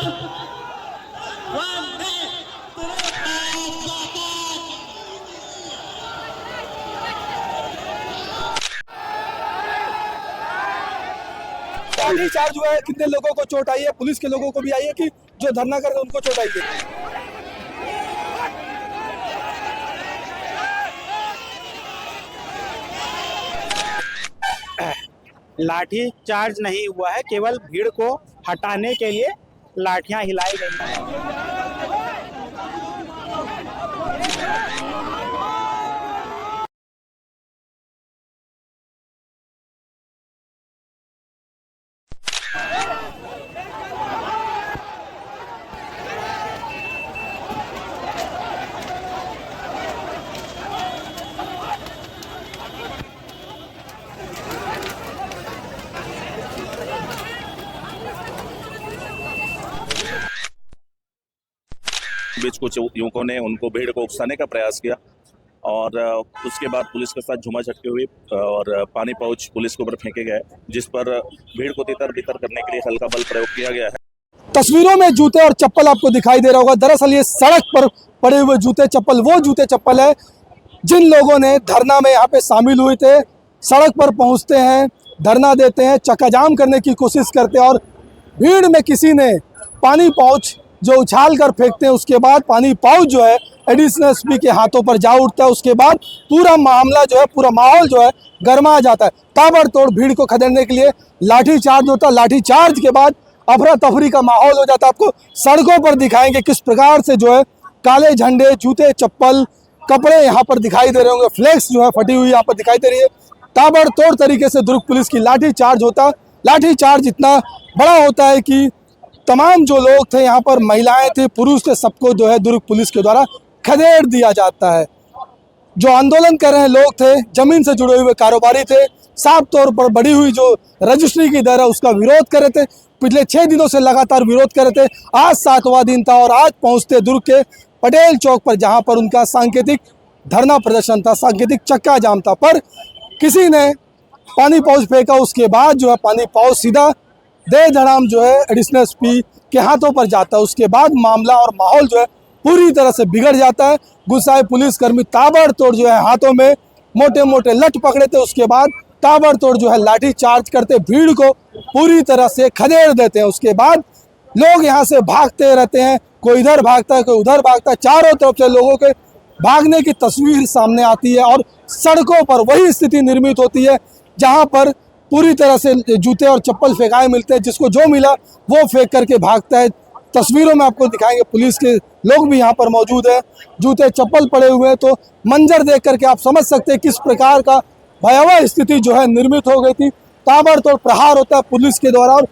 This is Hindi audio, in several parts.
लाठी चार्ज हुआ है, कितने लोगों को चोट आई है, पुलिस के लोगों को भी आई है कि जो धरना कर रहे उनको चोट आई है? लाठी चार्ज नहीं हुआ है, केवल भीड़ को हटाने के लिए लाठियां हिलाई गई हैं। बीच कुछ युवकों ने उनको भीड़ को उकसाने का प्रयास किया और उसके बाद पुलिस के साथ झूमाझटकी हुई और पानी पाउच पुलिस के ऊपर फेंके गए, जिस पर भीड़ को तितर बितर करने के लिए हल्का बल प्रयोग किया गया है। तस्वीरों में जूते और चप्पल आपको दिखाई दे रहा होगा। दरअसल ये सड़क पर पड़े हुए जूते चप्पल वो जूते चप्पल है जिन लोगों ने धरना में यहाँ पे शामिल हुए थे। सड़क पर पहुँचते हैं, धरना देते हैं, चक्काजाम करने की कोशिश करते हैं और भीड़ में किसी ने पानी पाउच जो उछाल कर फेंकते हैं, उसके बाद पानी पाउच जो है एडिशनल एसपी के हाथों पर जा उठता है। उसके बाद पूरा मामला जो है, पूरा माहौल जो है गर्मा जाता है। ताबड़तोड़ भीड़ को खदेड़ने के लिए लाठी चार्ज होता है। लाठी चार्ज के बाद अफरा तफरी का माहौल हो जाता है। आपको सड़कों पर दिखाएंगे किस प्रकार से जो है काले झंडे, जूते, चप्पल, कपड़े यहाँ पर दिखाई दे रहे होंगे। फ्लैक्स जो है फटी हुई यहाँ पर दिखाई दे रही है। ताबड़तोड़ तरीके से दुर्ग पुलिस की लाठी चार्ज होता। लाठी चार्ज इतना बड़ा होता है कि तमाम जो लोग थे यहाँ पर, महिलाएं थे, पुरुष थे, सबको जो है दुर्ग पुलिस के द्वारा खदेड़ दिया जाता है। जो आंदोलन कर रहे लोग थे, जमीन से जुड़े हुए कारोबारी थे, साफ तौर पर बढ़ी हुई जो रजिस्ट्री की दर है उसका विरोध कर रहे थे। पिछले 6 दिनों से लगातार विरोध कर रहे थे। आज 7वां दिन था और आज पहुंचते दुर्ग के पटेल चौक पर, जहां पर उनका सांकेतिक धरना प्रदर्शन था, सांकेतिक चक्का जाम था, पर किसी ने पानी पाउच फेंका। उसके बाद जो है पानी पाउच सीधा दे धड़ाम जो है एडिशनल एसपी के हाथों पर जाता है। उसके बाद मामला और माहौल जो है पूरी तरह से बिगड़ जाता है। गुस्साए पुलिसकर्मी ताबड़तोड़ जो है हाथों में मोटे मोटे लठ पकड़े थे, उसके बाद ताबड़तोड़ जो है लाठी चार्ज करते, भीड़ को पूरी तरह से खदेड़ देते हैं। उसके बाद लोग यहाँ से भागते रहते हैं, कोई इधर भागता है, कोई उधर भागता है। चारों तरफ से लोगों के भागने की तस्वीर सामने आती है और सड़कों पर वही स्थिति निर्मित होती है जहाँ पर पूरी तरह से जूते और चप्पल फेंकाए मिलते हैं। जिसको जो मिला वो फेंक करके भागता है। तस्वीरों में आपको दिखाएंगे, पुलिस के लोग भी यहाँ पर मौजूद है, जूते चप्पल पड़े हुए हैं। तो मंजर देख करके आप समझ सकते हैं किस प्रकार का भयावह स्थिति जो है निर्मित हो गई थी। ताबड़तोड़ प्रहार होता है पुलिस के द्वारा और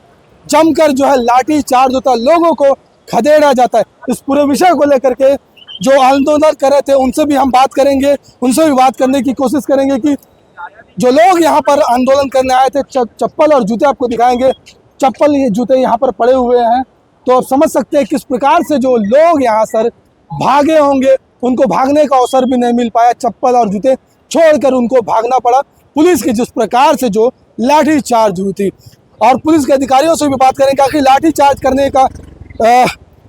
जमकर जो है लाठी चार्ज होता है, लोगों को खदेड़ा जाता है। इस पूरे विषय को लेकर के जो आंदोलन कर रहे थे उनसे भी हम बात करेंगे, उनसे भी बात करने की कोशिश करेंगे कि जो लोग यहाँ पर आंदोलन करने आए थे, चप्पल और जूते आपको दिखाएंगे। चप्पल, ये जूते यहाँ पर पड़े हुए हैं, तो आप समझ सकते हैं किस प्रकार से जो लोग यहाँ सर भागे होंगे, उनको भागने का अवसर भी नहीं मिल पाया। चप्पल और जूते छोड़कर उनको भागना पड़ा। पुलिस की जिस प्रकार से जो लाठी चार्ज हुई थी, और पुलिस के अधिकारियों से भी बात करेंगे कि लाठी चार्ज करने का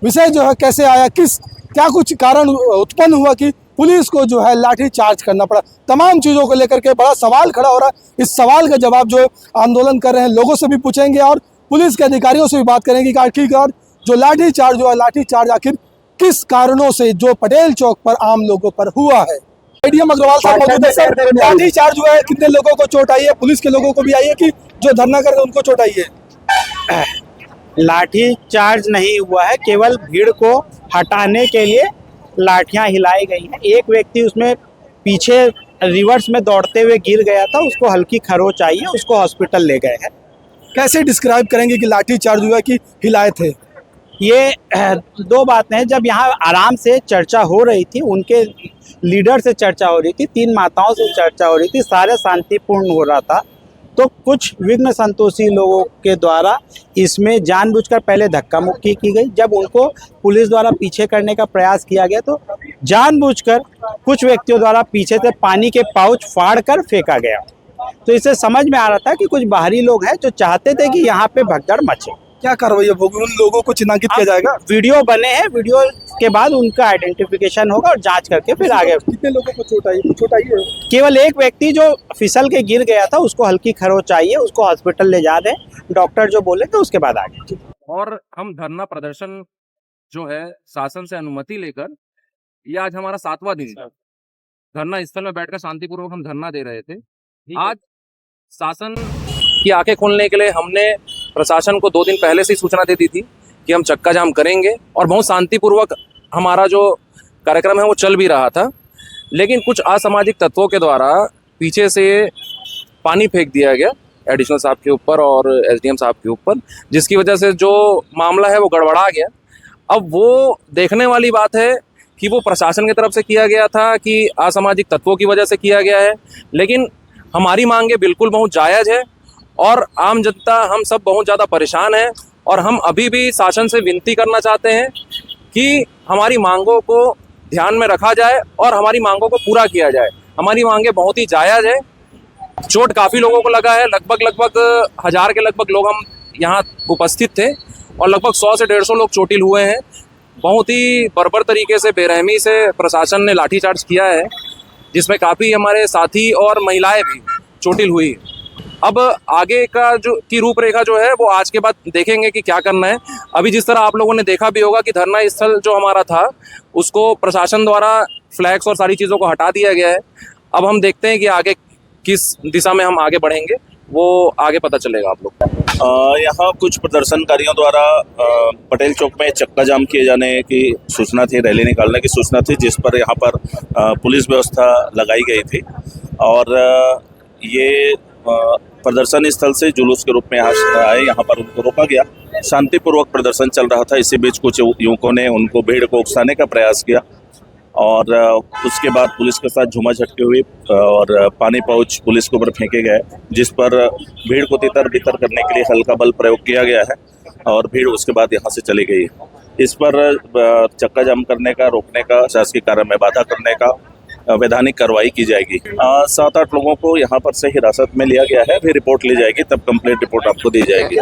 विषय जो है कैसे आया, क्या कुछ कारण उत्पन्न हुआ कि पुलिस को जो है लाठी चार्ज करना पड़ा। तमाम चीज़ों को लेकर के बड़ा सवाल खड़ा हो रहा है। इस सवाल का जवाब जो आंदोलन कर रहे हैं लोगों से भी पूछेंगे और पुलिस के अधिकारियों से भी बात करेंगे कि आखिरकार जो लाठी चार्ज हुआ, लाठी चार्ज आखिर किस कारणों से जो पटेल चौक पर आम लोगों पर हुआ है। एडीएम अग्रवाल साहब मौजूद है। सर, लाठी चार्ज हुआ है, कितने लोगों को चोट आई है, पुलिस के लोगों को भी आई है कि जो धरना कर रहे हैं उनको चोट आई है? लाठी चार्ज नहीं हुआ है, केवल भीड़ को हटाने के लिए लाठियां हिलाई गई हैं। एक व्यक्ति उसमें पीछे रिवर्स में दौड़ते हुए गिर गया था, उसको हल्की खरोच आई है, उसको हॉस्पिटल ले गए हैं। कैसे डिस्क्राइब करेंगे कि लाठी चार्ज हुआ कि हिलाए थे? ये दो बातें हैं। जब यहाँ आराम से चर्चा हो रही थी, उनके लीडर से चर्चा हो रही थी, 3 माताओं से चर्चा हो रही थी, सारे शांतिपूर्ण हो रहा था, तो कुछ विघ्न संतोषी लोगों के द्वारा इसमें जानबूझकर पहले धक्का मुक्की की गई। जब उनको पुलिस द्वारा पीछे करने का प्रयास किया गया तो जानबूझकर कुछ व्यक्तियों द्वारा पीछे से पानी के पाउच फाड़कर फेंका गया। तो इससे समझ में आ रहा था कि कुछ बाहरी लोग हैं जो चाहते थे कि यहाँ पे भगदड़ मचे। क्या कार्रवाई है, उन लोगों को चिन्हांकित किया जाएगा? वीडियो बने हैं, वीडियो के बाद उनका आइडेंटिफिकेशन होगा और जांच करके फिर आगे। कितने लोगों को चोट आई है? केवल एक व्यक्ति जो फिसल के गिर गया था, उसको हल्की खरोंच आई है, उसको हॉस्पिटल ले जा दें, डॉक्टर जो बोले तो उसके बाद आगे। और हम धरना प्रदर्शन जो है शासन से अनुमति लेकर, ये आज हमारा 7वां दिन था। धरना स्थल में बैठकर शांतिपूर्वक हम धरना दे रहे थे। आज शासन की आंखें खोलने के लिए हमने प्रशासन को 2 दिन पहले से ही सूचना दे दी थी कि हम चक्का जाम करेंगे, और बहुत शांतिपूर्वक हमारा जो कार्यक्रम है वो चल भी रहा था। लेकिन कुछ असामाजिक तत्वों के द्वारा पीछे से पानी फेंक दिया गया एडिशनल साहब के ऊपर और एसडीएम साहब के ऊपर, जिसकी वजह से जो मामला है वो गड़बड़ा गया। अब वो देखने वाली बात है कि वो प्रशासन की तरफ से किया गया था कि असामाजिक तत्वों की वजह से किया गया है, लेकिन हमारी मांगे बिल्कुल बहुत जायज़ है और आम जनता हम सब बहुत ज़्यादा परेशान हैं। और हम अभी भी शासन से विनती करना चाहते हैं कि हमारी मांगों को ध्यान में रखा जाए और हमारी मांगों को पूरा किया जाए। हमारी मांगे बहुत ही जायज़ है। चोट काफ़ी लोगों को लगा है, लगभग 1000 के लगभग लोग हम यहाँ उपस्थित थे और लगभग 100 से 150 लोग चोटिल हुए हैं। बहुत ही बर्बर तरीके से, बेरहमी से प्रशासन ने लाठीचार्ज किया है, जिसमें काफ़ी हमारे साथी और महिलाएं भी चोटिल हुई। अब आगे का जो की रूपरेखा जो है वो आज के बाद देखेंगे कि क्या करना है। अभी जिस तरह आप लोगों ने देखा भी होगा कि धरना स्थल जो हमारा था उसको प्रशासन द्वारा फ्लैग्स और सारी चीज़ों को हटा दिया गया है। अब हम देखते हैं कि आगे किस दिशा में हम आगे बढ़ेंगे, वो आगे पता चलेगा आप लोग। यहाँ कुछ प्रदर्शनकारियों द्वारा पटेल चौक में चक्का जाम किए जाने की सूचना थी, रैली निकालने की सूचना थी, जिस पर यहाँ पर पुलिस व्यवस्था लगाई गई थी और ये प्रदर्शन स्थल से जुलूस के रूप में आए, यहाँ पर उनको रोका गया। शांतिपूर्वक प्रदर्शन चल रहा था। इसी बीच कुछ युवकों ने उनको भीड़ को उकसाने का प्रयास किया और उसके बाद पुलिस के साथ झूमाझटकी हुई और पानी पाउच पुलिस के ऊपर फेंके गए, जिस पर भीड़ को तितर बितर करने के लिए हल्का बल प्रयोग किया गया है और भीड़ उसके बाद यहाँ से चली गई। इस पर चक्का जाम करने का, रोकने का, शासकीय कार्य में बाधा करने का वैधानिक कार्रवाई की जाएगी। 7-8 लोगों को यहाँ पर से हिरासत में लिया गया है। फिर रिपोर्ट ली जाएगी, तब कंप्लीट रिपोर्ट आपको दी जाएगी।